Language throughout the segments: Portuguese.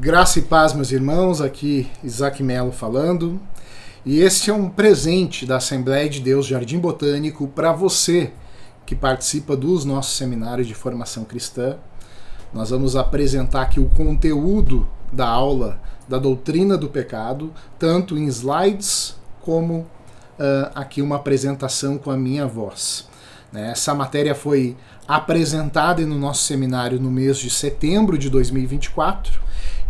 Graça e paz, meus irmãos, aqui Isaac Melo falando. E este é um presente da Assembleia de Deus Jardim Botânico para você que participa dos nossos seminários de formação cristã. Nós vamos apresentar aqui o conteúdo da aula da doutrina do pecado, tanto em slides como aqui uma apresentação com a minha voz. Essa matéria foi apresentada no nosso seminário no mês de setembro de 2024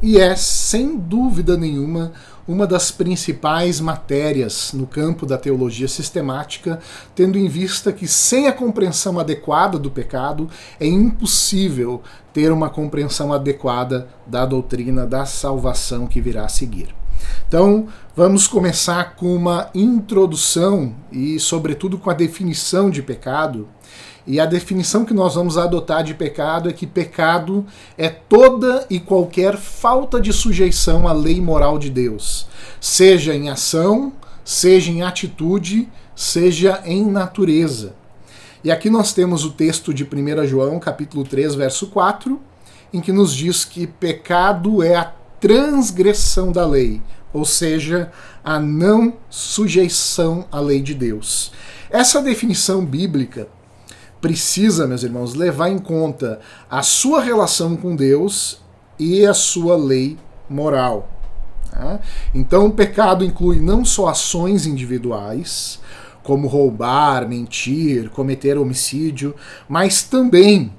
e é, sem dúvida nenhuma, uma das principais matérias no campo da teologia sistemática, tendo em vista que sem a compreensão adequada do pecado é impossível ter uma compreensão adequada da doutrina da salvação que virá a seguir. Então, vamos começar com uma introdução e, sobretudo, com a definição de pecado. E a definição que nós vamos adotar de pecado é que pecado é toda e qualquer falta de sujeição à lei moral de Deus, seja em ação, seja em atitude, seja em natureza. E aqui nós temos o texto de 1 João, capítulo 3, verso 4, em que nos diz que pecado é a transgressão da lei, ou seja, a não sujeição à lei de Deus. Essa definição bíblica precisa, meus irmãos, levar em conta a sua relação com Deus e a sua lei moral. Tá? Então, o pecado inclui não só ações individuais, como roubar, mentir, cometer homicídio, mas também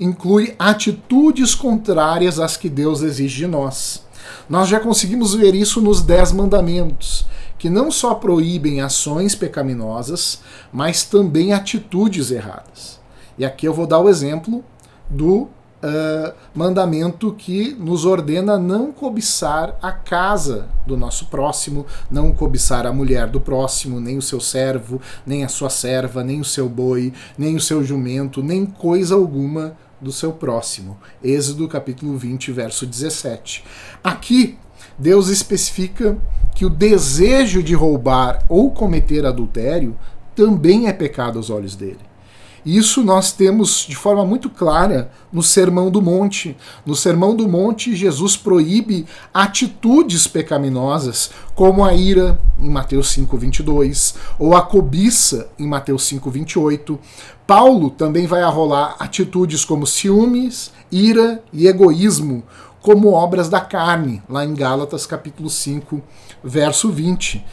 inclui atitudes contrárias às que Deus exige de nós. Nós já conseguimos ver isso nos 10 mandamentos, que não só proíbem ações pecaminosas, mas também atitudes erradas. E aqui eu vou dar o exemplo do mandamento que nos ordena não cobiçar a casa do nosso próximo, não cobiçar a mulher do próximo, nem o seu servo, nem a sua serva, nem o seu boi, nem o seu jumento, nem coisa alguma do seu próximo. Êxodo capítulo 20, verso 17. Aqui, Deus especifica que o desejo de roubar ou cometer adultério também é pecado aos olhos dele. Isso nós temos de forma muito clara no Sermão do Monte. No Sermão do Monte, Jesus proíbe atitudes pecaminosas, como a ira, em Mateus 5:22, ou a cobiça, em Mateus 5:28. Paulo também vai arrolar atitudes como ciúmes, ira e egoísmo, como obras da carne, lá em Gálatas capítulo 5, verso 20.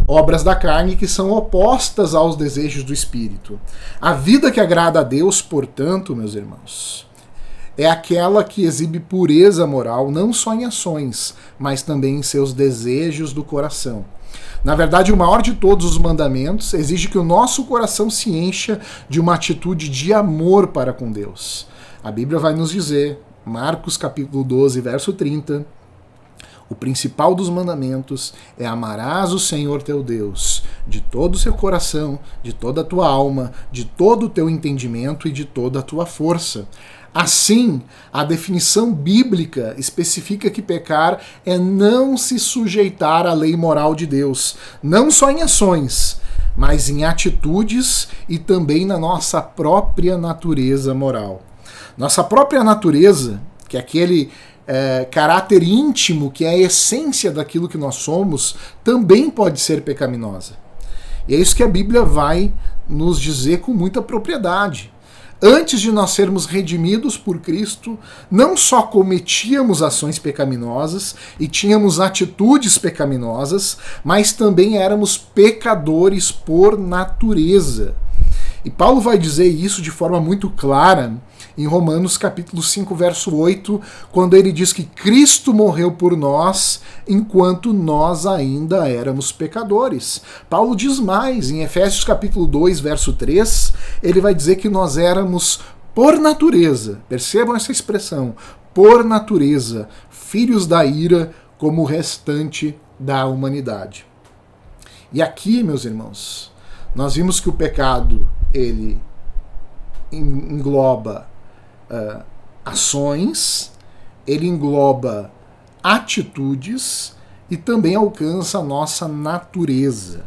Obras da carne que são opostas aos desejos do Espírito. A vida que agrada a Deus, portanto, meus irmãos, é aquela que exibe pureza moral, não só em ações, mas também em seus desejos do coração. Na verdade, o maior de todos os mandamentos exige que o nosso coração se encha de uma atitude de amor para com Deus. A Bíblia vai nos dizer, Marcos capítulo 12, verso 30, o principal dos mandamentos é amarás o Senhor teu Deus de todo o seu coração, de toda a tua alma, de todo o teu entendimento e de toda a tua força. Assim, a definição bíblica especifica que pecar é não se sujeitar à lei moral de Deus, não só em ações, mas em atitudes e também na nossa própria natureza moral. Nossa própria natureza, que é aquele caráter íntimo, que é a essência daquilo que nós somos, também pode ser pecaminosa. E é isso que a Bíblia vai nos dizer com muita propriedade. Antes de nós sermos redimidos por Cristo, não só cometíamos ações pecaminosas e tínhamos atitudes pecaminosas, mas também éramos pecadores por natureza. E Paulo vai dizer isso de forma muito clara em Romanos capítulo 5, verso 8, quando ele diz que Cristo morreu por nós enquanto nós ainda éramos pecadores. Paulo diz mais, em Efésios capítulo 2, verso 3, ele vai dizer que nós éramos por natureza, percebam essa expressão, por natureza, filhos da ira como o restante da humanidade. E aqui, meus irmãos, nós vimos que o pecado, ele engloba ações, ele engloba atitudes e também alcança a nossa natureza.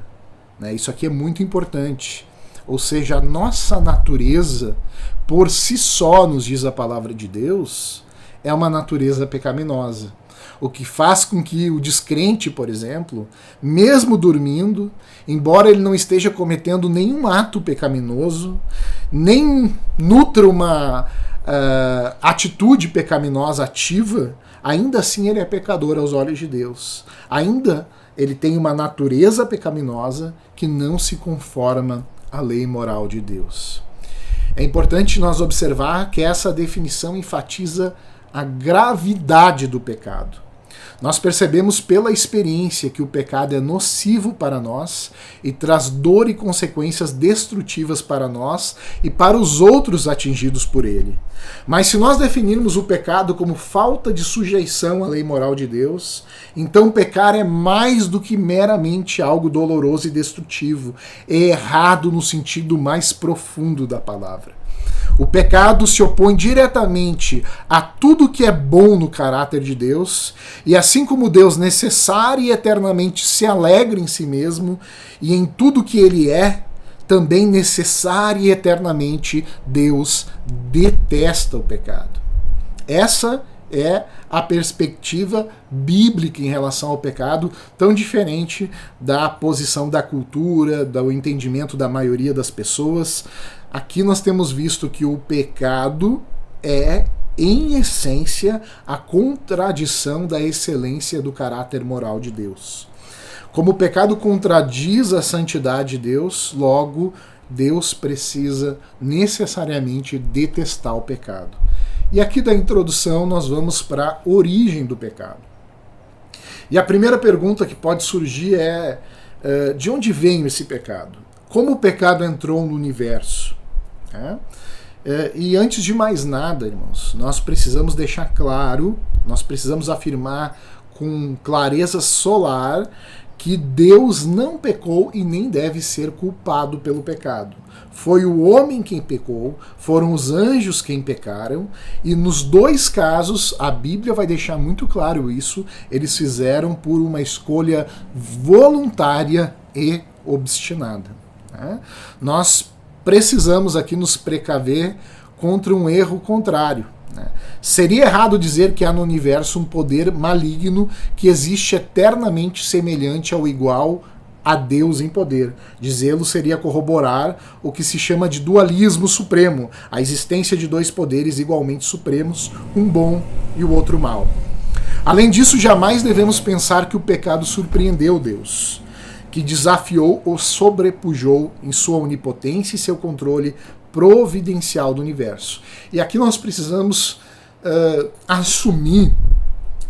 Isso aqui é muito importante. Ou seja, a nossa natureza, por si só, nos diz a palavra de Deus, é uma natureza pecaminosa. O que faz com que o descrente, por exemplo, mesmo dormindo, embora ele não esteja cometendo nenhum ato pecaminoso, nem nutra uma atitude pecaminosa ativa, ainda assim ele é pecador aos olhos de Deus. Ainda ele tem uma natureza pecaminosa que não se conforma à lei moral de Deus. É importante nós observar que essa definição enfatiza a gravidade do pecado. Nós percebemos pela experiência que o pecado é nocivo para nós e traz dor e consequências destrutivas para nós e para os outros atingidos por ele. Mas se nós definirmos o pecado como falta de sujeição à lei moral de Deus, então pecar é mais do que meramente algo doloroso e destrutivo, é errado no sentido mais profundo da palavra. O pecado se opõe diretamente a tudo que é bom no caráter de Deus, e assim como Deus necessária e eternamente se alegra em si mesmo e em tudo que ele é, também necessária e eternamente Deus detesta o pecado. Essa é a perspectiva bíblica em relação ao pecado, tão diferente da posição da cultura, do entendimento da maioria das pessoas. Aqui nós temos visto que o pecado é, em essência, a contradição da excelência do caráter moral de Deus. Como o pecado contradiz a santidade de Deus, logo Deus precisa necessariamente detestar o pecado. E aqui da introdução nós vamos para a origem do pecado. E a primeira pergunta que pode surgir é de onde vem esse pecado? Como o pecado entrou no universo? E antes de mais nada, irmãos, nós precisamos deixar claro, nós precisamos afirmar com clareza solar que Deus não pecou e nem deve ser culpado pelo pecado. Foi o homem quem pecou, foram os anjos quem pecaram, e nos dois casos, a Bíblia vai deixar muito claro isso, eles fizeram por uma escolha voluntária e obstinada. Nós precisamos aqui nos precaver contra um erro contrário. Seria errado dizer que há no universo um poder maligno que existe eternamente semelhante ao igual a Deus em poder. Dizê-lo seria corroborar o que se chama de dualismo supremo, a existência de dois poderes igualmente supremos, um bom e o outro mau. Além disso, jamais devemos pensar que o pecado surpreendeu Deus, que desafiou ou sobrepujou em sua onipotência e seu controle providencial do universo. E aqui nós precisamos assumir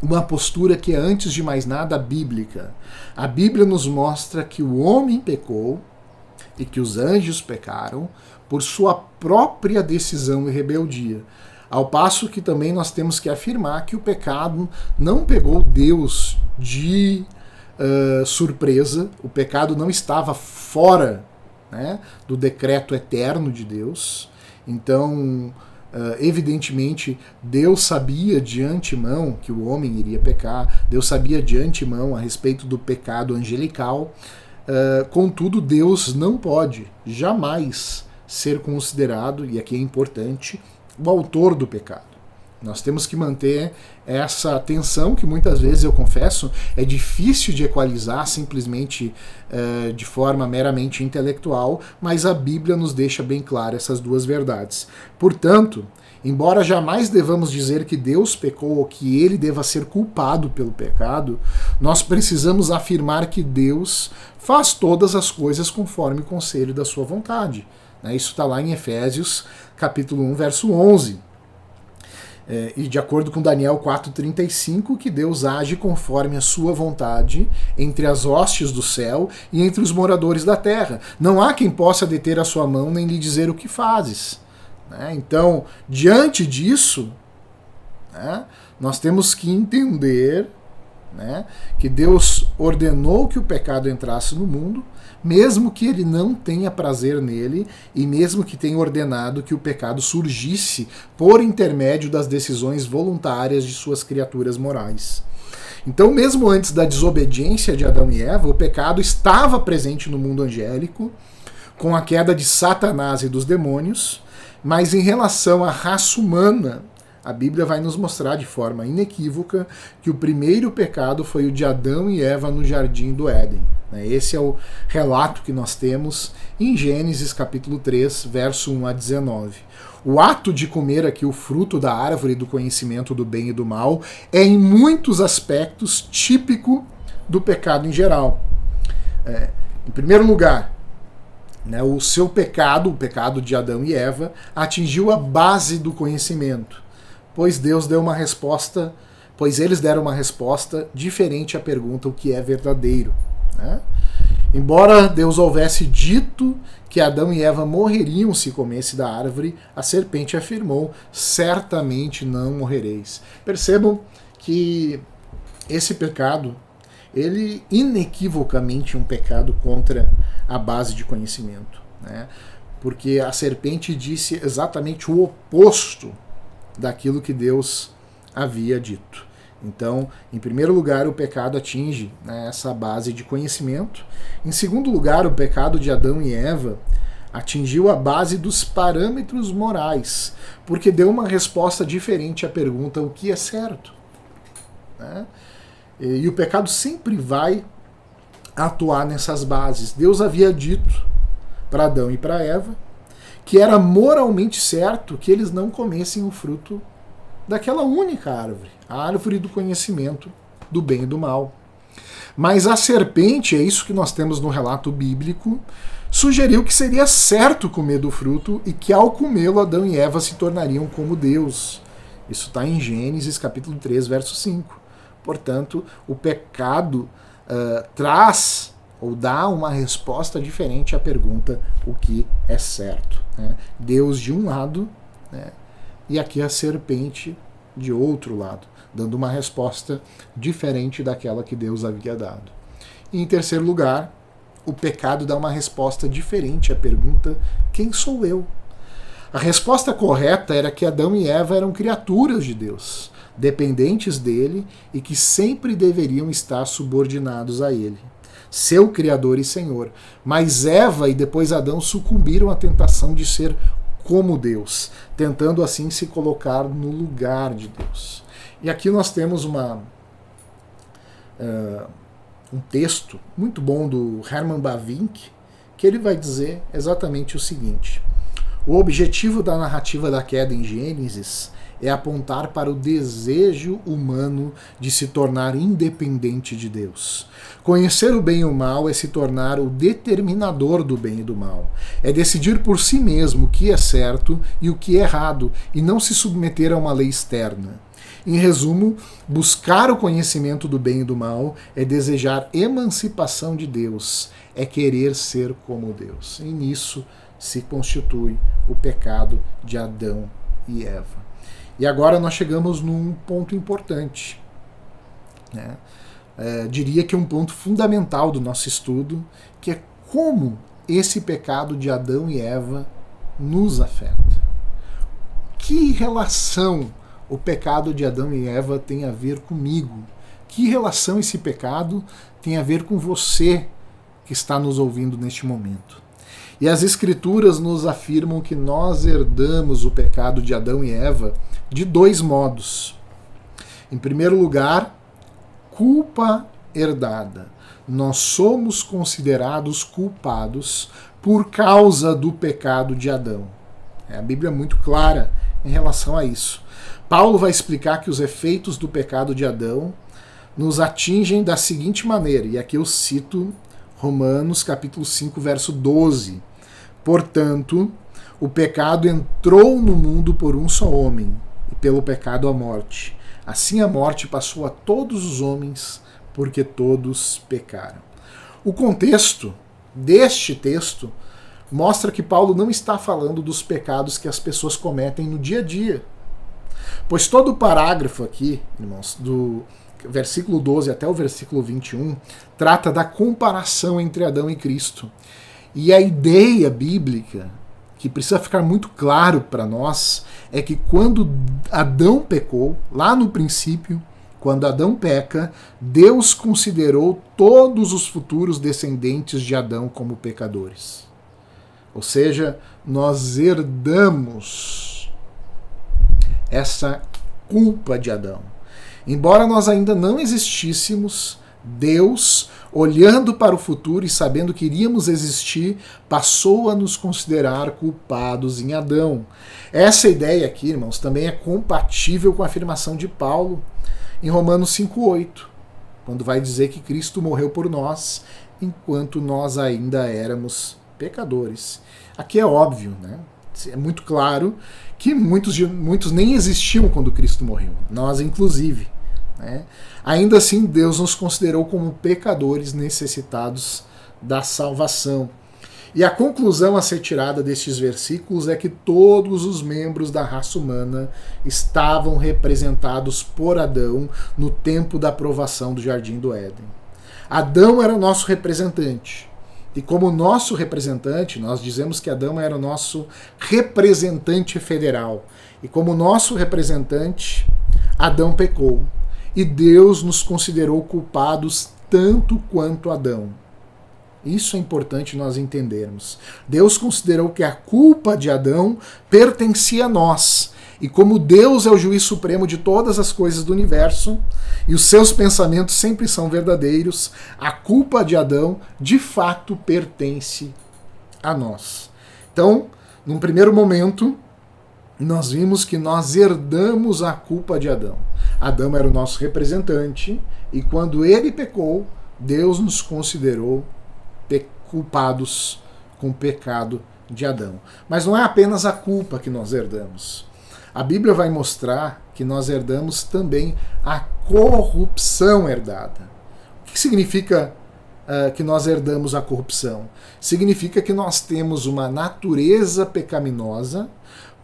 uma postura que é, antes de mais nada, bíblica. A Bíblia nos mostra que o homem pecou e que os anjos pecaram por sua própria decisão e rebeldia. Ao passo que também nós temos que afirmar que o pecado não pegou Deus de surpresa, o pecado não estava fora, né, do decreto eterno de Deus. Então, evidentemente, Deus sabia de antemão que o homem iria pecar, Deus sabia de antemão a respeito do pecado angelical, contudo, Deus não pode jamais ser considerado, e aqui é importante, o autor do pecado. Nós temos que manter essa tensão que muitas vezes, eu confesso, é difícil de equalizar simplesmente de forma meramente intelectual, mas a Bíblia nos deixa bem claro essas duas verdades. Portanto, embora jamais devamos dizer que Deus pecou ou que ele deva ser culpado pelo pecado, nós precisamos afirmar que Deus faz todas as coisas conforme o conselho da sua vontade. Isso está lá em Efésios, capítulo 1, verso 11. E de acordo com Daniel 4,35, que Deus age conforme a sua vontade entre as hostes do céu e entre os moradores da terra. Não há quem possa deter a sua mão nem lhe dizer o que fazes. Então, diante disso, nós temos que entender que Deus ordenou que o pecado entrasse no mundo, mesmo que ele não tenha prazer nele e mesmo que tenha ordenado que o pecado surgisse por intermédio das decisões voluntárias de suas criaturas morais. Então, mesmo antes da desobediência de Adão e Eva, o pecado estava presente no mundo angélico, com a queda de Satanás e dos demônios, mas em relação à raça humana, a Bíblia vai nos mostrar de forma inequívoca que o primeiro pecado foi o de Adão e Eva no Jardim do Éden. Esse é o relato que nós temos em Gênesis capítulo 3, verso 1 a 19. O ato de comer aqui o fruto da árvore do conhecimento do bem e do mal é em muitos aspectos típico do pecado em geral. Em primeiro lugar, o seu pecado, o pecado de Adão e Eva, atingiu a base do conhecimento, pois eles deram uma resposta diferente à pergunta o que é verdadeiro. Embora Deus houvesse dito que Adão e Eva morreriam se comesse da árvore, a serpente afirmou: certamente não morrereis. Percebam que esse pecado, ele inequivocamente é um pecado contra a base de conhecimento, porque a serpente disse exatamente o oposto daquilo que Deus havia dito. Então, em primeiro lugar, o pecado atinge essa base de conhecimento. Em segundo lugar, o pecado de Adão e Eva atingiu a base dos parâmetros morais, porque deu uma resposta diferente à pergunta o que é certo. E o pecado sempre vai atuar nessas bases. Deus havia dito para Adão e para Eva que era moralmente certo que eles não comessem o fruto daquela única árvore, a árvore do conhecimento do bem e do mal. Mas a serpente, é isso que nós temos no relato bíblico, sugeriu que seria certo comer do fruto e que ao comê-lo Adão e Eva se tornariam como Deus. Isso está em Gênesis capítulo 3, verso 5. Portanto, o pecado traz ou dá uma resposta diferente à pergunta o que é certo. Deus de um lado, e aqui a serpente de outro lado, dando uma resposta diferente daquela que Deus havia dado. E em terceiro lugar, o pecado dá uma resposta diferente à pergunta: quem sou eu? A resposta correta era que Adão e Eva eram criaturas de Deus, dependentes dele e que sempre deveriam estar subordinados a ele, seu Criador e Senhor. Mas Eva e depois Adão sucumbiram à tentação de ser como Deus, tentando assim se colocar no lugar de Deus. E aqui nós temos um texto muito bom do Herman Bavinck, que ele vai dizer exatamente o seguinte: o objetivo da narrativa da queda em Gênesis é apontar para o desejo humano de se tornar independente de Deus. Conhecer o bem e o mal é se tornar o determinador do bem e do mal. É decidir por si mesmo o que é certo e o que é errado, e não se submeter a uma lei externa. Em resumo, buscar o conhecimento do bem e do mal é desejar emancipação de Deus, é querer ser como Deus. E nisso se constitui o pecado de Adão e Eva. E agora nós chegamos num ponto importante. Diria que um ponto fundamental do nosso estudo, que é como esse pecado de Adão e Eva nos afeta. Que relação o pecado de Adão e Eva tem a ver comigo? Que relação esse pecado tem a ver com você que está nos ouvindo neste momento? E as Escrituras nos afirmam que nós herdamos o pecado de Adão e Eva de dois modos. Em primeiro lugar, culpa herdada. Nós somos considerados culpados por causa do pecado de Adão. A Bíblia é muito clara em relação a isso. Paulo vai explicar que os efeitos do pecado de Adão nos atingem da seguinte maneira, e aqui eu cito Romanos capítulo 5, verso 12. Portanto, o pecado entrou no mundo por um só homem, e pelo pecado a morte. Assim a morte passou a todos os homens, porque todos pecaram. O contexto deste texto mostra que Paulo não está falando dos pecados que as pessoas cometem no dia a dia. Pois todo o parágrafo aqui, irmãos, do versículo 12 até o versículo 21, trata da comparação entre Adão e Cristo. E a ideia bíblica, que precisa ficar muito claro para nós, é que quando Adão pecou, lá no princípio, quando Adão peca, Deus considerou todos os futuros descendentes de Adão como pecadores. Ou seja, nós herdamos essa culpa de Adão. Embora nós ainda não existíssemos, Deus, olhando para o futuro e sabendo que iríamos existir, passou a nos considerar culpados em Adão. Essa ideia aqui, irmãos, também é compatível com a afirmação de Paulo em Romanos 5,8, quando vai dizer que Cristo morreu por nós enquanto nós ainda éramos pecadores. Aqui é óbvio, né? É muito claro que muitos nem existiam quando Cristo morreu, nós inclusive. Né? Ainda assim, Deus nos considerou como pecadores necessitados da salvação. E a conclusão a ser tirada destes versículos é que todos os membros da raça humana estavam representados por Adão no tempo da aprovação do Jardim do Éden. Adão era o nosso representante. E como nosso representante, nós dizemos que Adão era o nosso representante federal. E como nosso representante, Adão pecou. E Deus nos considerou culpados tanto quanto Adão. Isso é importante nós entendermos. Deus considerou que a culpa de Adão pertencia a nós. E como Deus é o juiz supremo de todas as coisas do universo, e os seus pensamentos sempre são verdadeiros, a culpa de Adão de fato pertence a nós. Então, num primeiro momento, nós vimos que nós herdamos a culpa de Adão. Adão era o nosso representante, e quando ele pecou, Deus nos considerou culpados com o pecado de Adão. Mas não é apenas a culpa que nós herdamos. A Bíblia vai mostrar que nós herdamos também a corrupção herdada. O que significa que nós herdamos a corrupção? Significa que nós temos uma natureza pecaminosa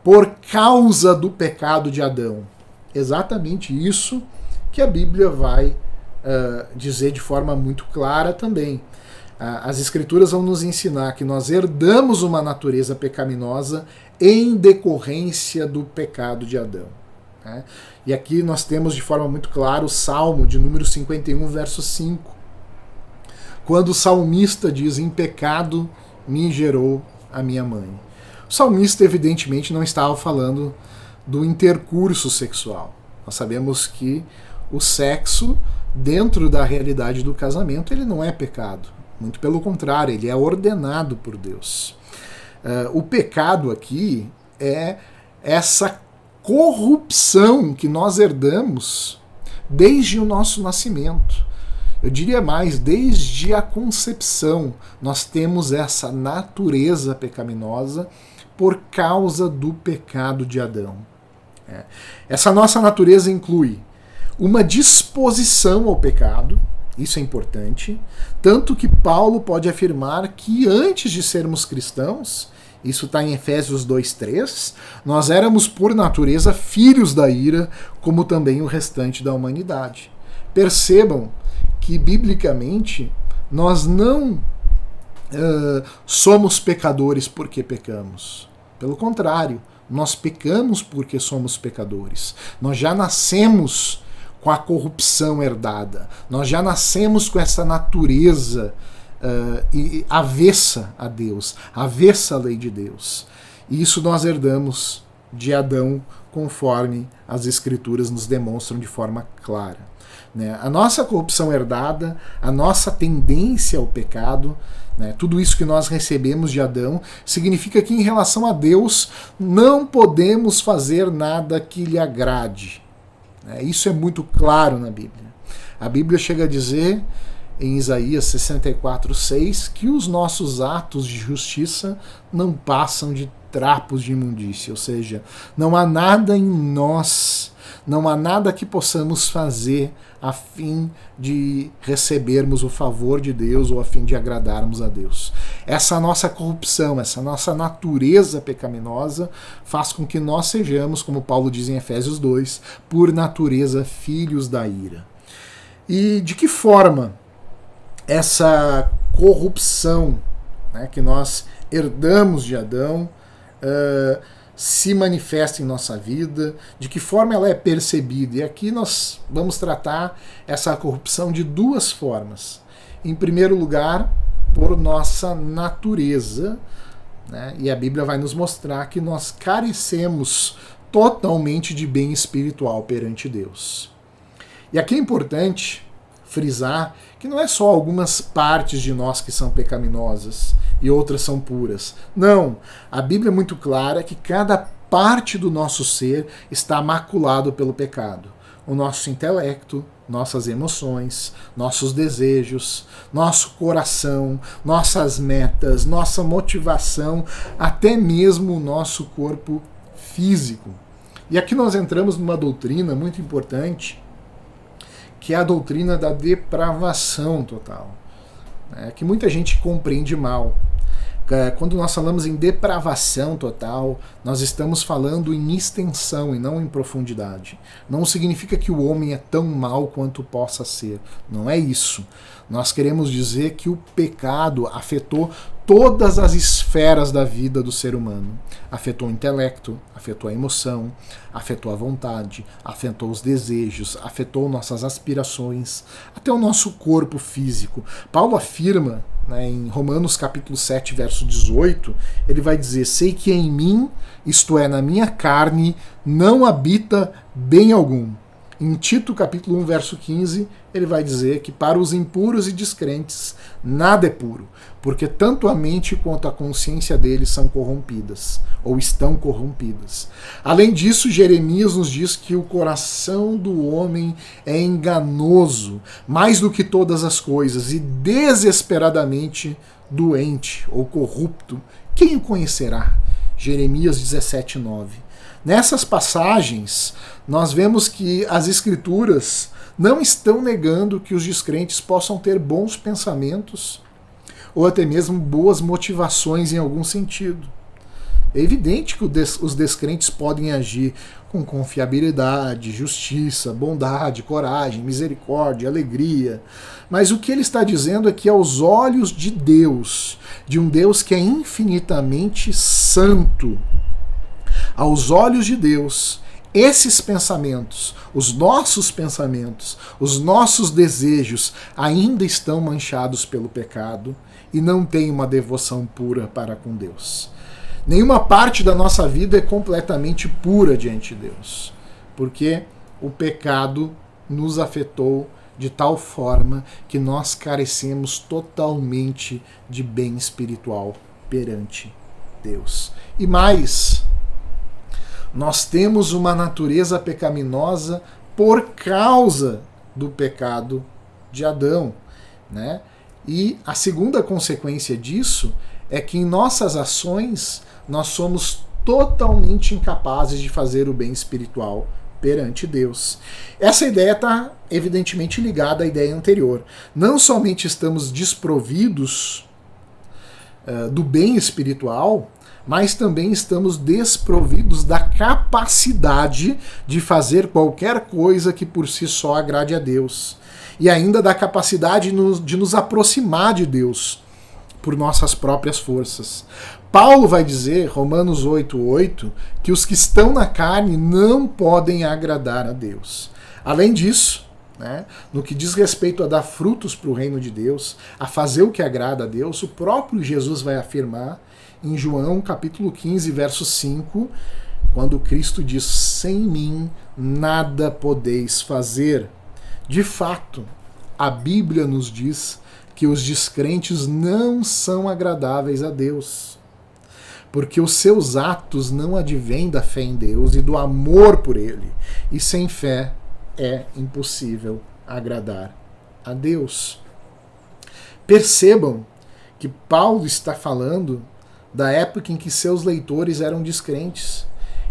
por causa do pecado de Adão. Exatamente isso que a Bíblia vai dizer de forma muito clara também. As Escrituras vão nos ensinar que nós herdamos uma natureza pecaminosa em decorrência do pecado de Adão. Né? E aqui nós temos de forma muito clara o Salmo de número 51, verso 5. Quando o salmista diz: em pecado me gerou a minha mãe. O salmista evidentemente não estava falando do intercurso sexual. Nós sabemos que o sexo, dentro da realidade do casamento, ele não é pecado. Muito pelo contrário, ele é ordenado por Deus. O pecado aqui é essa corrupção que nós herdamos desde o nosso nascimento. Eu diria mais, desde a concepção, nós temos essa natureza pecaminosa por causa do pecado de Adão. Essa nossa natureza inclui uma disposição ao pecado. Isso é importante, tanto que Paulo pode afirmar que antes de sermos cristãos, isso está em Efésios 2,3, nós éramos por natureza filhos da ira, como também o restante da humanidade. Percebam que, biblicamente, nós não somos pecadores porque pecamos. Pelo contrário, nós pecamos porque somos pecadores. Nós já nascemos com a corrupção herdada. Nós já nascemos com essa natureza avessa a Deus, avessa a lei de Deus. E isso nós herdamos de Adão, conforme as Escrituras nos demonstram de forma clara. Né? A nossa corrupção herdada, a nossa tendência ao pecado, né? Tudo isso que nós recebemos de Adão, significa que em relação a Deus não podemos fazer nada que lhe agrade. Isso é muito claro na Bíblia. A Bíblia chega a dizer, em Isaías 64:6, que os nossos atos de justiça não passam de trapos de imundícia, ou seja, não há nada em nós, não há nada que possamos fazer a fim de recebermos o favor de Deus ou a fim de agradarmos a Deus. Essa nossa corrupção, essa nossa natureza pecaminosa faz com que nós sejamos, como Paulo diz em Efésios 2, por natureza filhos da ira. E de que forma essa corrupção, né, que nós herdamos de Adão se manifesta em nossa vida, de que forma ela é percebida. E aqui nós vamos tratar essa corrupção de duas formas. Em primeiro lugar, por nossa natureza, né? E a Bíblia vai nos mostrar que nós carecemos totalmente de bem espiritual perante Deus. E aqui é importante frisar que não é só algumas partes de nós que são pecaminosas e outras são puras. Não, a Bíblia é muito clara que cada parte do nosso ser está maculado pelo pecado. O nosso intelecto, nossas emoções, nossos desejos, nosso coração, nossas metas, nossa motivação, até mesmo o nosso corpo físico. E aqui nós entramos numa doutrina muito importante, que é a doutrina da depravação total, que muita gente compreende mal. Quando nós falamos em depravação total, nós estamos falando em extensão e não em profundidade. Não significa que o homem é tão mau quanto possa ser. Não é isso. Nós queremos dizer que o pecado afetou todas as esferas da vida do ser humano. Afetou o intelecto, afetou a emoção, afetou a vontade, afetou os desejos, afetou nossas aspirações, até o nosso corpo físico. Paulo afirma, em Romanos capítulo 7, verso 18, ele vai dizer: sei que em mim, isto é, na minha carne, não habita bem algum. Em Tito capítulo 1, verso 15, ele vai dizer que para os impuros e descrentes nada é puro, porque tanto a mente quanto a consciência deles são corrompidas, ou estão corrompidas. Além disso, Jeremias nos diz que o coração do homem é enganoso, mais do que todas as coisas, e desesperadamente doente ou corrupto. Quem o conhecerá? Jeremias 17, 9. Nessas passagens, nós vemos que as Escrituras não estão negando que os descrentes possam ter bons pensamentos ou até mesmo boas motivações em algum sentido. É evidente que os descrentes podem agir com confiabilidade, justiça, bondade, coragem, misericórdia, alegria. Mas o que ele está dizendo é que aos olhos de Deus, de um Deus que é infinitamente santo, aos olhos de Deus, esses pensamentos, os nossos desejos ainda estão manchados pelo pecado e não têm uma devoção pura para com Deus. Nenhuma parte da nossa vida é completamente pura diante de Deus, porque o pecado nos afetou de tal forma que nós carecemos totalmente de bem espiritual perante Deus. E mais, nós temos uma natureza pecaminosa por causa do pecado de Adão, E a segunda consequência disso é que em nossas ações nós somos totalmente incapazes de fazer o bem espiritual perante Deus. Essa ideia está evidentemente ligada à ideia anterior. Não somente estamos desprovidos do bem espiritual, mas também estamos desprovidos da capacidade de fazer qualquer coisa que por si só agrade a Deus. E ainda da capacidade de nos aproximar de Deus por nossas próprias forças. Paulo vai dizer, Romanos 8:8, que os que estão na carne não podem agradar a Deus. Além disso, no que diz respeito a dar frutos para o reino de Deus, a fazer o que agrada a Deus, o próprio Jesus vai afirmar em João capítulo 15, verso 5, quando Cristo diz: sem mim nada podeis fazer. De fato, a Bíblia nos diz que os descrentes não são agradáveis a Deus, porque os seus atos não advêm da fé em Deus e do amor por Ele, e sem fé é impossível agradar a Deus. Percebam que Paulo está falando da época em que seus leitores eram descrentes.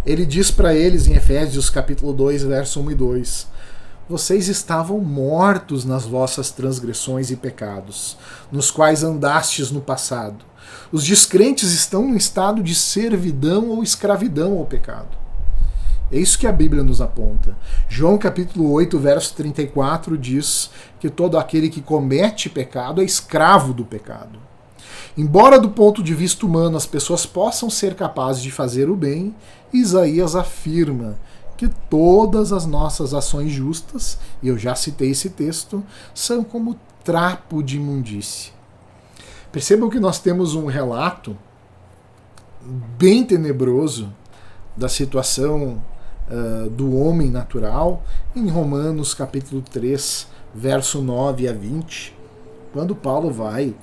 Ele diz para eles em Efésios capítulo 2, verso 1 e 2: vocês estavam mortos nas vossas transgressões e pecados, nos quais andastes no passado. Os descrentes estão num estado de servidão ou escravidão ao pecado. É isso que a Bíblia nos aponta. João capítulo 8, verso 34 diz que todo aquele que comete pecado é escravo do pecado. Embora do ponto de vista humano as pessoas possam ser capazes de fazer o bem, Isaías afirma que todas as nossas ações justas, e eu já citei esse texto, são como trapo de imundície. Percebam que nós temos um relato bem tenebroso da situação do homem natural, em Romanos capítulo 3, verso 9 a 20, quando Paulo vai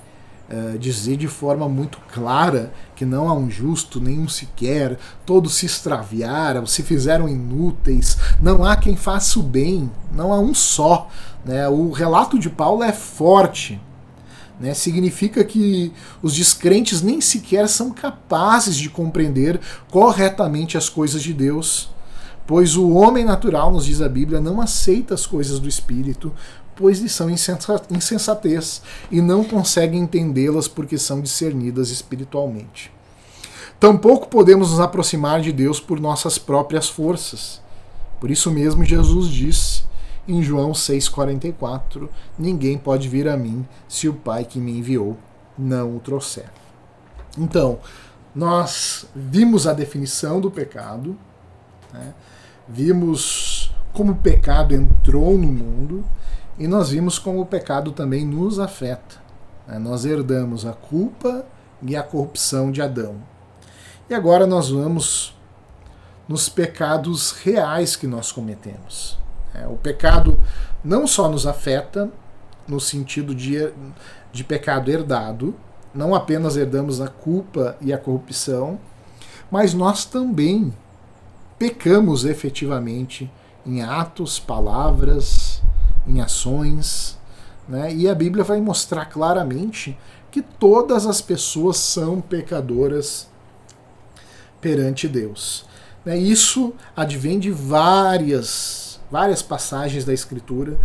dizer de forma muito clara que não há um justo, nenhum sequer, todos se extraviaram, se fizeram inúteis, não há quem faça o bem, não há um só. Né? O relato de Paulo é forte. Né? Significa que os descrentes nem sequer são capazes de compreender corretamente as coisas de Deus, pois o homem natural, nos diz a Bíblia, não aceita as coisas do Espírito, pois lhes são insensatez e não consegue entendê-las porque são discernidas espiritualmente. Tampouco podemos nos aproximar de Deus por nossas próprias forças. Por isso mesmo Jesus disse em João 6,44: ninguém pode vir a mim se o Pai que me enviou não o trouxer. Então, nós vimos a definição do pecado, né? Vimos como o pecado entrou no mundo, e nós vimos como o pecado também nos afeta. Nós herdamos a culpa e a corrupção de Adão. E agora nós vamos nos pecados reais que nós cometemos. O pecado não só nos afeta no sentido de pecado herdado, não apenas herdamos a culpa e a corrupção, mas nós também pecamos efetivamente em atos, palavras, em ações, né? E a Bíblia vai mostrar claramente que todas as pessoas são pecadoras perante Deus. Né? Isso advém de várias passagens da Escritura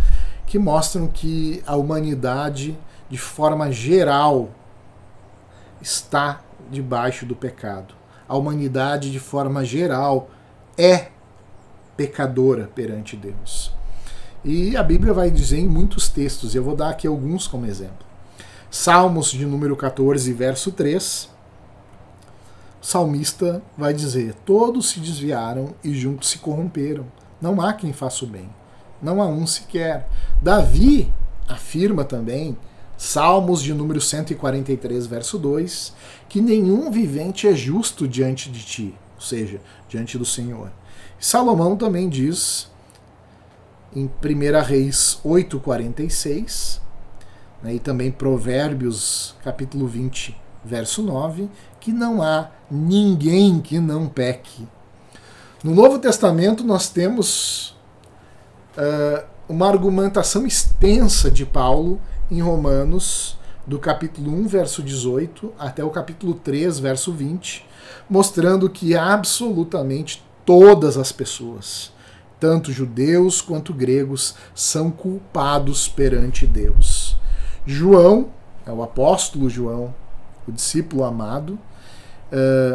que mostram que a humanidade, de forma geral, está debaixo do pecado. A humanidade, de forma geral, é pecadora perante Deus. E a Bíblia vai dizer em muitos textos, e eu vou dar aqui alguns como exemplo. Salmos de número 14, verso 3, o salmista vai dizer: todos se desviaram e juntos se corromperam, não há quem faça o bem, não há um sequer. Davi afirma também, Salmos de número 143, verso 2, que nenhum vivente é justo diante de ti, ou seja, diante do Senhor. Salomão também diz, em 1 Reis 8,46, né, e também Provérbios, capítulo 20, verso 9, que não há ninguém que não peque. No Novo Testamento nós temos uma argumentação extensa de Paulo em Romanos, do capítulo 1, verso 18, até o capítulo 3, verso 20, mostrando que absolutamente todas as pessoas, tanto judeus quanto gregos, são culpados perante Deus. João, é o apóstolo João, o discípulo amado,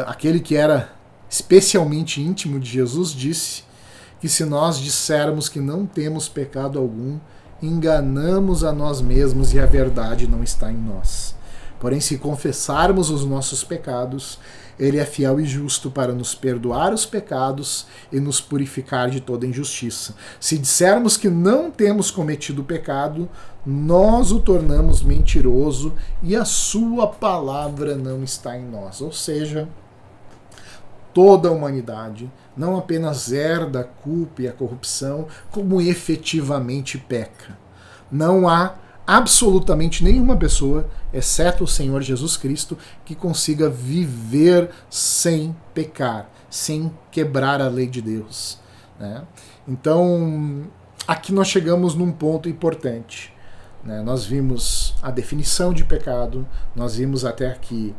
aquele que era especialmente íntimo de Jesus, disse que se nós dissermos que não temos pecado algum, enganamos a nós mesmos e a verdade não está em nós. Porém, se confessarmos os nossos pecados, Ele é fiel e justo para nos perdoar os pecados e nos purificar de toda injustiça. Se dissermos que não temos cometido pecado, nós o tornamos mentiroso e a sua palavra não está em nós. Ou seja, toda a humanidade não apenas herda a culpa e a corrupção, como efetivamente peca. Não há absolutamente nenhuma pessoa, exceto o Senhor Jesus Cristo, que consiga viver sem pecar, sem quebrar a lei de Deus. Né? Então, aqui nós chegamos num ponto importante. Né? Nós vimos a definição de pecado, nós vimos até aqui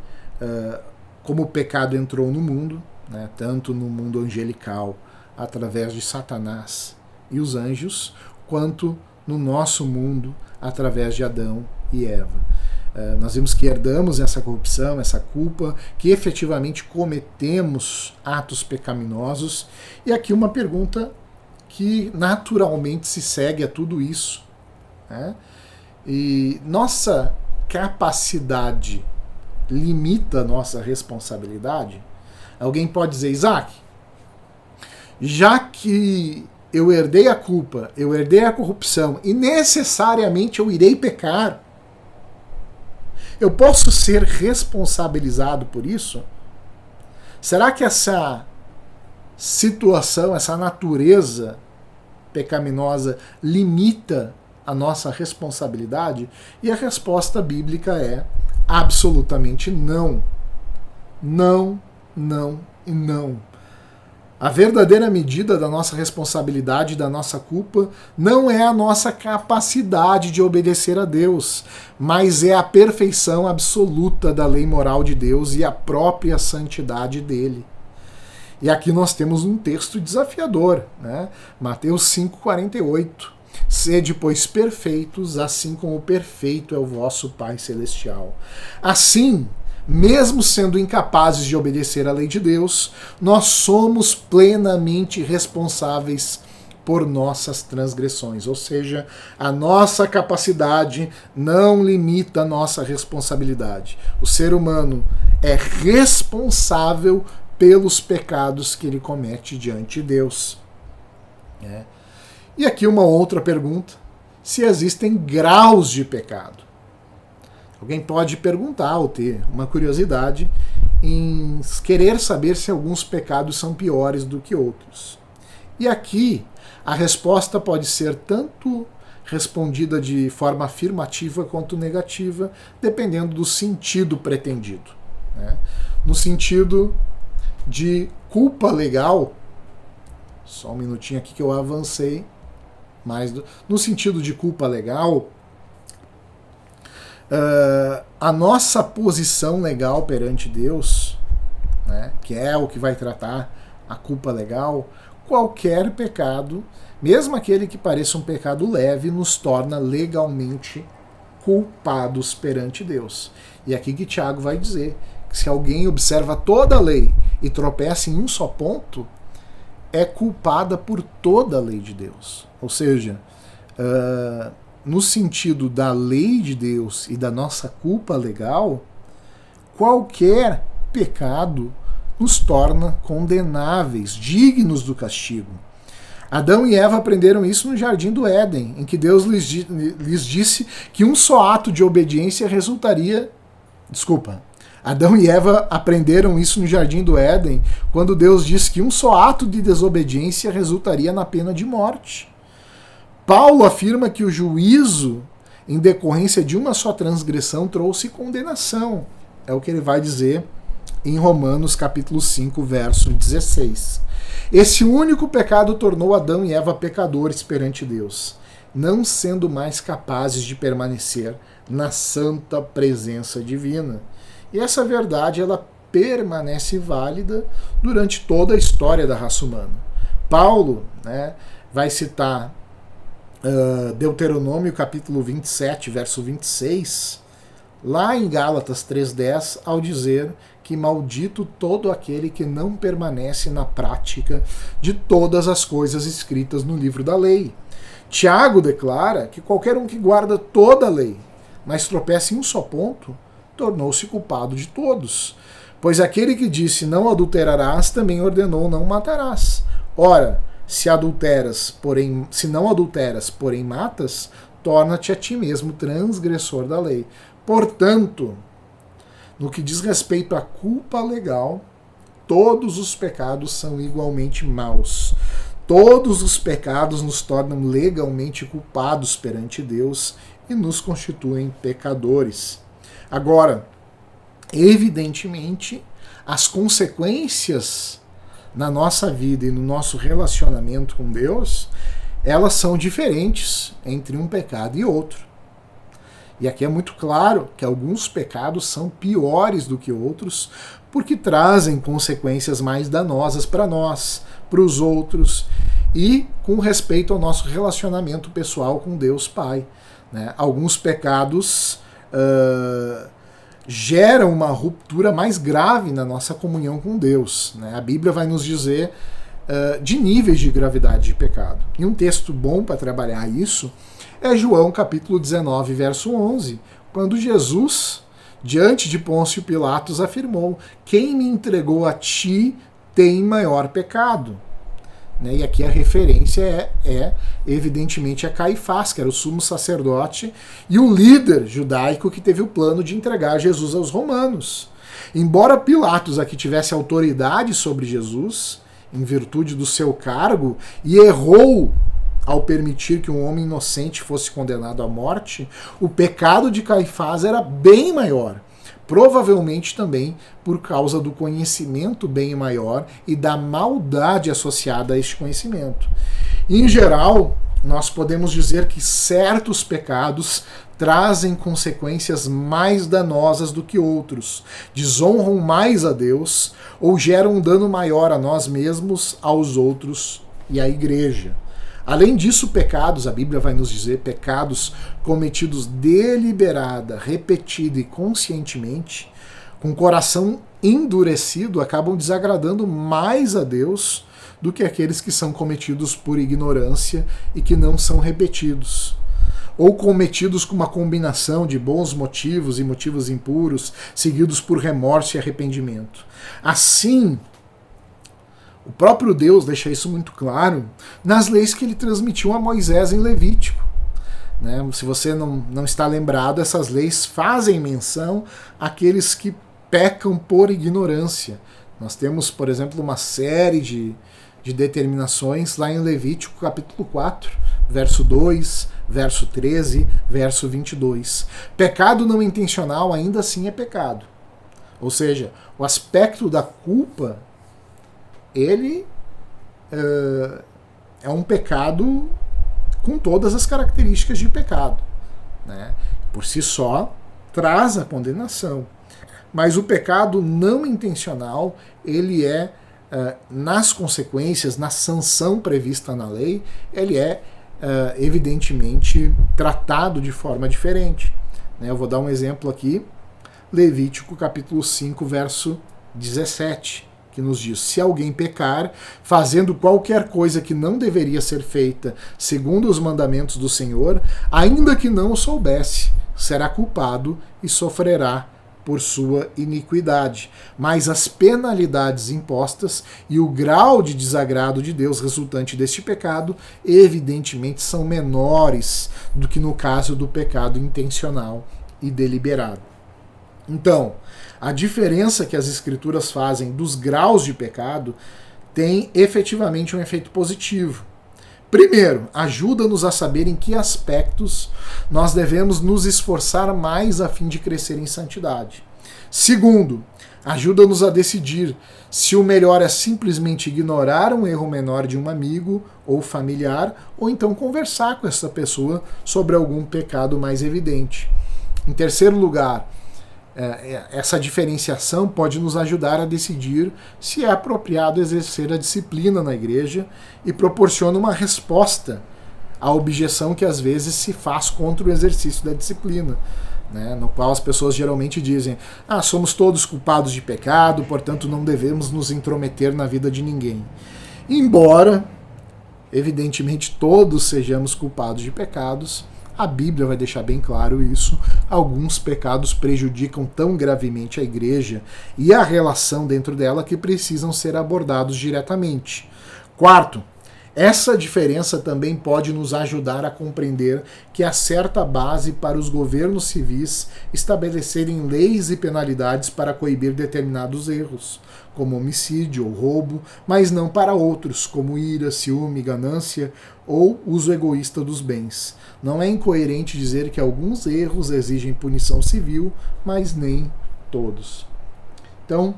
como o pecado entrou no mundo, né? Tanto no mundo angelical, através de Satanás e os anjos, quanto no nosso mundo, através de Adão e Eva. Nós vimos que herdamos essa corrupção, essa culpa, que efetivamente cometemos atos pecaminosos. E aqui uma pergunta que naturalmente se segue a tudo isso. Né? E nossa capacidade limita a nossa responsabilidade? Alguém pode dizer: Isaac, já que eu herdei a culpa, eu herdei a corrupção e necessariamente eu irei pecar, eu posso ser responsabilizado por isso? Será que essa situação, essa natureza pecaminosa limita a nossa responsabilidade? E a resposta bíblica é absolutamente não. Não, não e não. A verdadeira medida da nossa responsabilidade, da nossa culpa, não é a nossa capacidade de obedecer a Deus, mas é a perfeição absoluta da lei moral de Deus e a própria santidade dele. E aqui nós temos um texto desafiador, né? Mateus 5,48. Sede, pois, perfeitos, assim como perfeito é o vosso Pai Celestial. Assim, mesmo sendo incapazes de obedecer à lei de Deus, nós somos plenamente responsáveis por nossas transgressões. Ou seja, a nossa capacidade não limita a nossa responsabilidade. O ser humano é responsável pelos pecados que ele comete diante de Deus. E aqui uma outra pergunta: se existem graus de pecado. Alguém pode perguntar ou ter uma curiosidade em querer saber se alguns pecados são piores do que outros. E aqui a resposta pode ser tanto respondida de forma afirmativa quanto negativa, dependendo do sentido pretendido. No sentido de culpa legal, só um minutinho aqui que eu avancei, no sentido de culpa legal, a nossa posição legal perante Deus, que é o que vai tratar a culpa legal, qualquer pecado, mesmo aquele que pareça um pecado leve, nos torna legalmente culpados perante Deus. E aqui que Tiago vai dizer que se alguém observa toda a lei e tropeça em um só ponto, é culpada por toda a lei de Deus. Ou seja, no sentido da lei de Deus e da nossa culpa legal, qualquer pecado nos torna condenáveis, dignos do castigo. Adão e Eva aprenderam isso no Jardim do Éden, em que Deus lhes disse que um só ato de obediência resultaria... Adão e Eva aprenderam isso no Jardim do Éden, quando Deus disse que um só ato de desobediência resultaria na pena de morte. Paulo afirma que o juízo, em decorrência de uma só transgressão, trouxe condenação. É o que ele vai dizer em Romanos capítulo 5, verso 16. Esse único pecado tornou Adão e Eva pecadores perante Deus, não sendo mais capazes de permanecer na santa presença divina. E essa verdade, ela permanece válida durante toda a história da raça humana. Paulo, vai citar Deuteronômio capítulo 27, verso 26, lá em Gálatas 3,10, ao dizer que maldito todo aquele que não permanece na prática de todas as coisas escritas no livro da lei. Tiago declara que qualquer um que guarda toda a lei, mas tropeça em um só ponto, tornou-se culpado de todos. Pois aquele que disse não adulterarás, também ordenou não matarás. Ora, se não adulteras, porém matas, torna-te a ti mesmo transgressor da lei. Portanto, no que diz respeito à culpa legal, todos os pecados são igualmente maus. Todos os pecados nos tornam legalmente culpados perante Deus e nos constituem pecadores. Agora, evidentemente, as consequências na nossa vida e no nosso relacionamento com Deus, elas são diferentes entre um pecado e outro. E aqui é muito claro que alguns pecados são piores do que outros, porque trazem consequências mais danosas para nós, para os outros, e com respeito ao nosso relacionamento pessoal com Deus Pai. Alguns pecados geram uma ruptura mais grave na nossa comunhão com Deus. A Bíblia vai nos dizer de níveis de gravidade de pecado. E um texto bom para trabalhar isso é João capítulo 19, verso 11, quando Jesus, diante de Pôncio Pilatos, afirmou: quem me entregou a ti tem maior pecado. E aqui a referência é evidentemente a Caifás, que era o sumo sacerdote e o líder judaico que teve o plano de entregar Jesus aos romanos. Embora Pilatos aqui tivesse autoridade sobre Jesus, em virtude do seu cargo e errou ao permitir que um homem inocente fosse condenado à morte, o pecado de Caifás era bem maior. Provavelmente também por causa do conhecimento bem maior e da maldade associada a este conhecimento. Em geral, nós podemos dizer que certos pecados trazem consequências mais danosas do que outros, desonram mais a Deus ou geram um dano maior a nós mesmos, aos outros e à igreja. Além disso, pecados, a Bíblia vai nos dizer, pecados cometidos deliberada, repetida e conscientemente, com o coração endurecido, acabam desagradando mais a Deus do que aqueles que são cometidos por ignorância e que não são repetidos, ou cometidos com uma combinação de bons motivos e motivos impuros, seguidos por remorso e arrependimento. Assim, o próprio Deus deixa isso muito claro nas leis que ele transmitiu a Moisés em Levítico. Se você não está lembrado, essas leis fazem menção àqueles que pecam por ignorância. Nós temos, por exemplo, uma série de determinações lá em Levítico capítulo 4, verso 2, verso 13, verso 22. Pecado não intencional ainda assim é pecado. Ou seja, o aspecto da culpa, ele é um pecado com todas as características de pecado. Por si só, traz a condenação. Mas o pecado não intencional, ele é, nas consequências, na sanção prevista na lei, ele é, evidentemente, tratado de forma diferente. Eu vou dar um exemplo aqui, Levítico capítulo 5, verso 17. Que nos diz, se alguém pecar, fazendo qualquer coisa que não deveria ser feita segundo os mandamentos do Senhor, ainda que não o soubesse, será culpado e sofrerá por sua iniquidade. Mas as penalidades impostas e o grau de desagrado de Deus resultante deste pecado, evidentemente, são menores do que no caso do pecado intencional e deliberado. Então, a diferença que as Escrituras fazem dos graus de pecado tem efetivamente um efeito positivo. Primeiro, ajuda-nos a saber em que aspectos nós devemos nos esforçar mais a fim de crescer em santidade. Segundo, ajuda-nos a decidir se o melhor é simplesmente ignorar um erro menor de um amigo ou familiar, ou então conversar com essa pessoa sobre algum pecado mais evidente. Em terceiro lugar, essa diferenciação pode nos ajudar a decidir se é apropriado exercer a disciplina na igreja e proporciona uma resposta à objeção que às vezes se faz contra o exercício da disciplina, no qual as pessoas geralmente dizem: somos todos culpados de pecado, portanto não devemos nos intrometer na vida de ninguém. Embora, evidentemente, todos sejamos culpados de pecados, a Bíblia vai deixar bem claro isso. Alguns pecados prejudicam tão gravemente a igreja e a relação dentro dela que precisam ser abordados diretamente. Quarto, essa diferença também pode nos ajudar a compreender que há certa base para os governos civis estabelecerem leis e penalidades para coibir determinados erros, como homicídio ou roubo, mas não para outros, como ira, ciúme, ganância ou uso egoísta dos bens. Não é incoerente dizer que alguns erros exigem punição civil, mas nem todos. Então,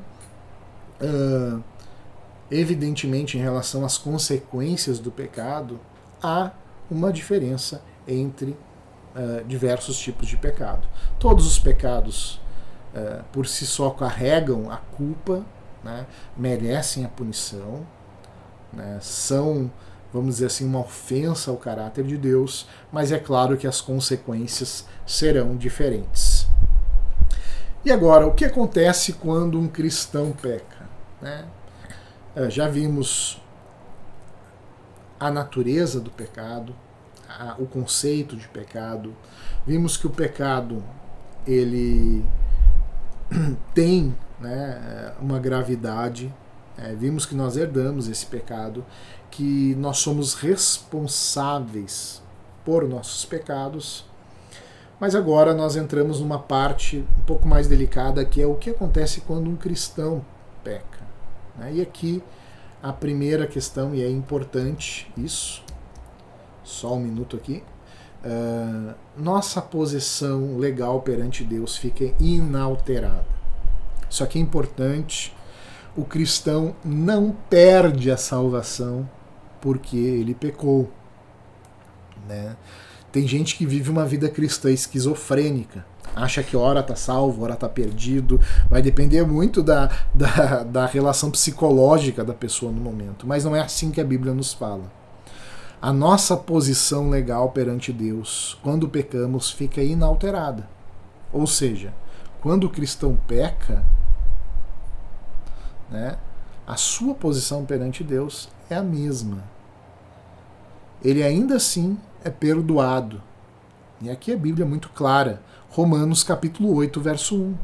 evidentemente, em relação às consequências do pecado, há uma diferença entre diversos tipos de pecado. Todos os pecados, por si só, carregam a culpa, merecem a punição, são, vamos dizer assim, uma ofensa ao caráter de Deus, mas é claro que as consequências serão diferentes. E agora, o que acontece quando um cristão peca? Já vimos a natureza do pecado, o conceito de pecado. Vimos que o pecado ele tem uma gravidade. Vimos que nós herdamos esse pecado, que nós somos responsáveis por nossos pecados. Mas agora nós entramos numa parte um pouco mais delicada, que é o que acontece quando um cristão peca. E aqui a primeira questão, e é importante isso, só um minuto aqui, nossa posição legal perante Deus fica inalterada. Isso aqui é importante. O cristão não perde a salvação porque ele pecou, né? Tem gente que vive uma vida cristã esquizofrênica, acha que ora está salvo, ora está perdido, vai depender muito da relação psicológica da pessoa no momento, mas não é assim que a Bíblia nos fala. A nossa posição legal perante Deus, quando pecamos, fica inalterada. Ou seja, quando o cristão peca, né, a sua posição perante Deus é a mesma. Ele ainda assim é perdoado. E aqui a Bíblia é muito clara. Romanos capítulo 8, verso 1.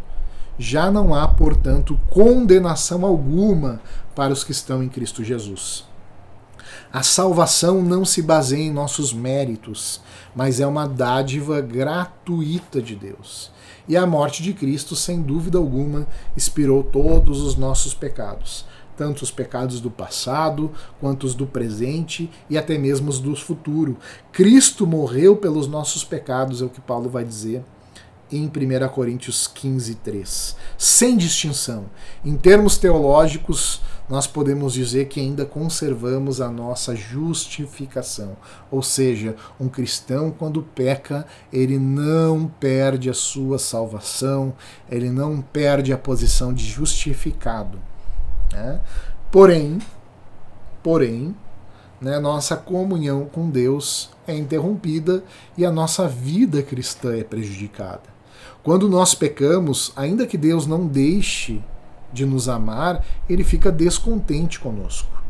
Já não há, portanto, condenação alguma para os que estão em Cristo Jesus. A salvação não se baseia em nossos méritos, mas é uma dádiva gratuita de Deus. E a morte de Cristo, sem dúvida alguma, expirou todos os nossos pecados, tanto os pecados do passado, quanto os do presente e até mesmo os do futuro. Cristo morreu pelos nossos pecados, é o que Paulo vai dizer em 1 Coríntios 15, 3. Sem distinção. Em termos teológicos, nós podemos dizer que ainda conservamos a nossa justificação. Ou seja, um cristão, quando peca, ele não perde a sua salvação, ele não perde a posição de justificado. Né? Porém, né, nossa comunhão com Deus é interrompida e a nossa vida cristã é prejudicada. Quando nós pecamos, ainda que Deus não deixe de nos amar, ele fica descontente conosco.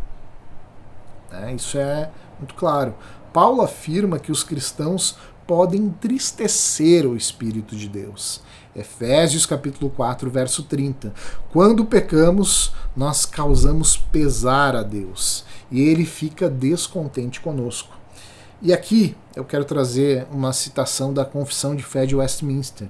Isso é muito claro. Paulo afirma que os cristãos podem entristecer o Espírito de Deus. Efésios capítulo 4, verso 30. Quando pecamos, nós causamos pesar a Deus e ele fica descontente conosco. E aqui eu quero trazer uma citação da Confissão de Fé de Westminster.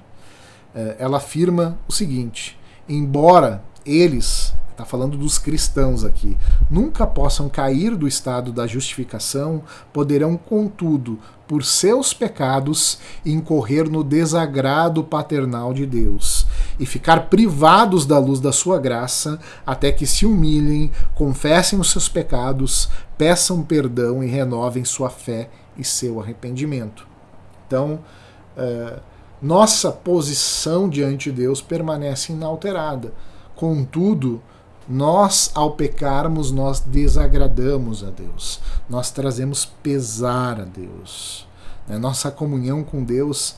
Ela afirma o seguinte: embora eles, está falando dos cristãos aqui, nunca possam cair do estado da justificação, poderão, contudo, por seus pecados, incorrer no desagrado paternal de Deus e ficar privados da luz da sua graça, até que se humilhem, confessem os seus pecados, peçam perdão e renovem sua fé e seu arrependimento. Então, nossa posição diante de Deus permanece inalterada. Contudo, nós, ao pecarmos, nós desagradamos a Deus. Nós trazemos pesar a Deus. Nossa comunhão com Deus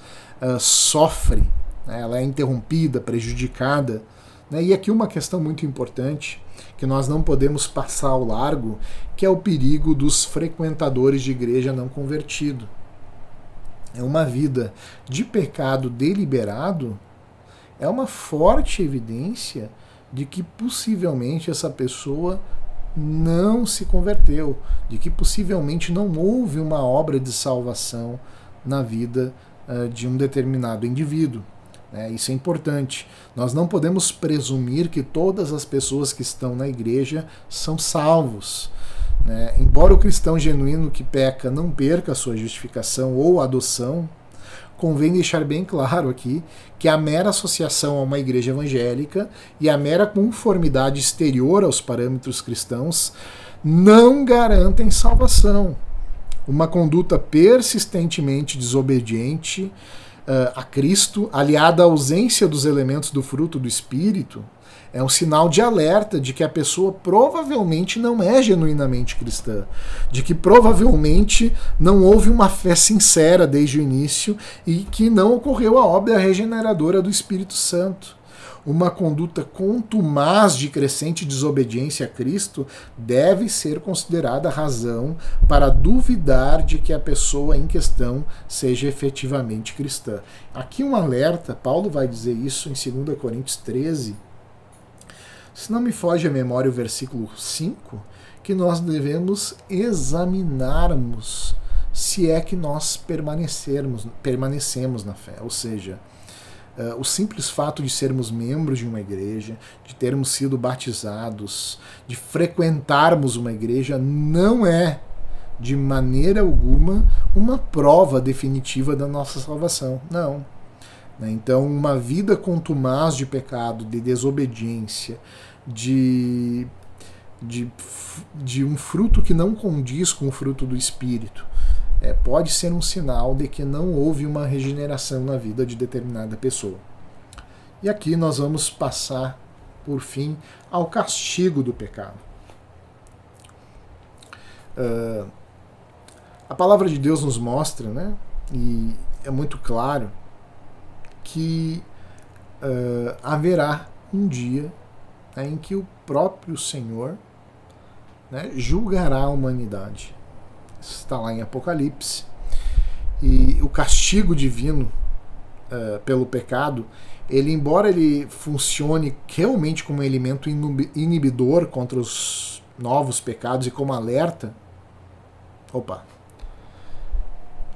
sofre, ela é interrompida, prejudicada. E aqui uma questão muito importante, que nós não podemos passar ao largo, que é o perigo dos frequentadores de igreja não convertido. É uma vida de pecado deliberado, é uma forte evidência de que possivelmente essa pessoa não se converteu, de que possivelmente não houve uma obra de salvação na vida de um determinado indivíduo. Isso é importante. Nós não podemos presumir que todas as pessoas que estão na igreja são salvos. Embora o cristão genuíno que peca não perca a sua justificação ou adoção, convém deixar bem claro aqui que a mera associação a uma igreja evangélica e a mera conformidade exterior aos parâmetros cristãos não garantem salvação. Uma conduta persistentemente desobediente a Cristo, aliada à ausência dos elementos do fruto do Espírito, é um sinal de alerta de que a pessoa provavelmente não é genuinamente cristã, de que provavelmente não houve uma fé sincera desde o início e que não ocorreu a obra regeneradora do Espírito Santo. Uma conduta contumaz de crescente desobediência a Cristo deve ser considerada razão para duvidar de que a pessoa em questão seja efetivamente cristã. Aqui um alerta, Paulo vai dizer isso em 2 Coríntios 13, se não me foge a memória o versículo 5, que nós devemos examinarmos se é que nós permanecemos na fé. Ou seja, O simples fato de sermos membros de uma igreja, de termos sido batizados, de frequentarmos uma igreja, não é, de maneira alguma, uma prova definitiva da nossa salvação. Não. Então, uma vida contumaz de pecado, de desobediência, de um fruto que não condiz com o fruto do Espírito, pode ser um sinal de que não houve uma regeneração na vida de determinada pessoa. E aqui nós vamos passar, por fim, ao castigo do pecado. A palavra de Deus nos mostra, né, e é muito claro, que haverá um dia, né, em que o próprio Senhor, né, julgará a humanidade. Isso está lá em Apocalipse. E o castigo divino pelo pecado, embora ele funcione realmente como um elemento inibidor contra os novos pecados e como alerta.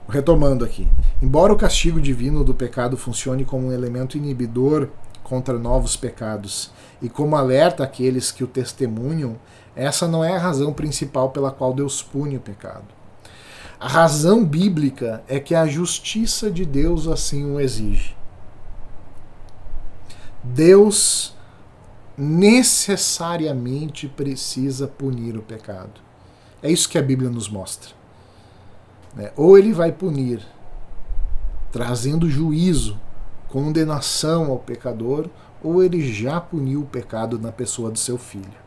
Retomando aqui. Embora o castigo divino do pecado funcione como um elemento inibidor contra novos pecados e como alerta àqueles que o testemunham, essa não é a razão principal pela qual Deus pune o pecado. A razão bíblica é que a justiça de Deus assim o exige. Deus necessariamente precisa punir o pecado. É isso que a Bíblia nos mostra. Ou ele vai punir, trazendo juízo, condenação ao pecador, ou ele já puniu o pecado na pessoa do seu filho.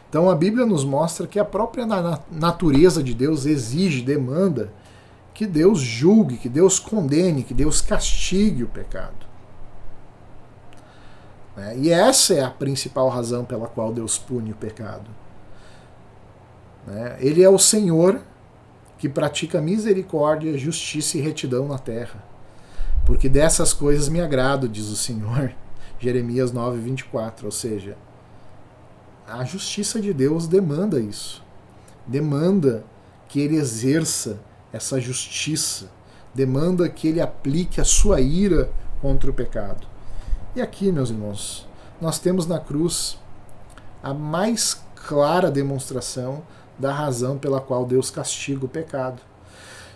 Então a Bíblia nos mostra que a própria natureza de Deus exige, demanda que Deus julgue, que Deus condene, que Deus castigue o pecado. E essa é a principal razão pela qual Deus pune o pecado. Ele é o Senhor que pratica misericórdia, justiça e retidão na terra. Porque dessas coisas me agrado, diz o Senhor. Jeremias 9:24. Ou seja, a justiça de Deus demanda isso. Demanda que ele exerça essa justiça. Demanda que ele aplique a sua ira contra o pecado. E aqui, meus irmãos, nós temos na cruz a mais clara demonstração da razão pela qual Deus castiga o pecado.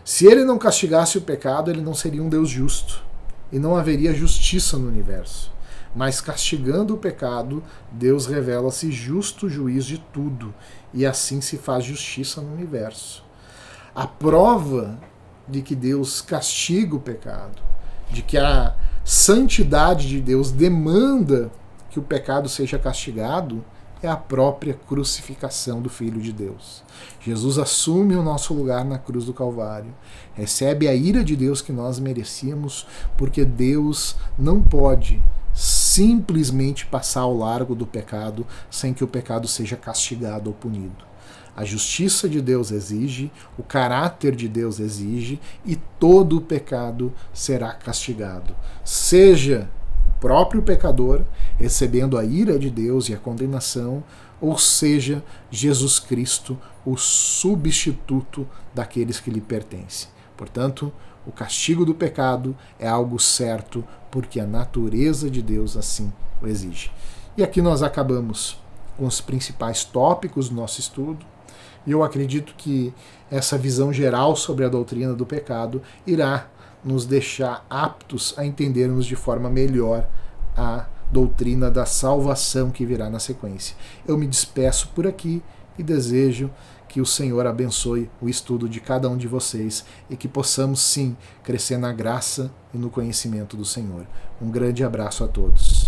Se ele não castigasse o pecado, ele não seria um Deus justo. E não haveria justiça no universo. Mas castigando o pecado, Deus revela-se justo juiz de tudo. E assim se faz justiça no universo. A prova de que Deus castiga o pecado, de que a santidade de Deus demanda que o pecado seja castigado, é a própria crucificação do Filho de Deus. Jesus assume o nosso lugar na cruz do Calvário, recebe a ira de Deus que nós merecíamos, porque Deus não pode simplesmente passar ao largo do pecado sem que o pecado seja castigado ou punido. A justiça de Deus exige, o caráter de Deus exige, e todo o pecado será castigado. Seja o próprio pecador recebendo a ira de Deus e a condenação, ou seja, Jesus Cristo, o substituto daqueles que lhe pertencem. Portanto, o castigo do pecado é algo certo, porque a natureza de Deus assim o exige. E aqui nós acabamos com os principais tópicos do nosso estudo. E eu acredito que essa visão geral sobre a doutrina do pecado irá nos deixar aptos a entendermos de forma melhor a doutrina da salvação que virá na sequência. Eu me despeço por aqui e desejo que o Senhor abençoe o estudo de cada um de vocês e que possamos sim crescer na graça e no conhecimento do Senhor. Um grande abraço a todos.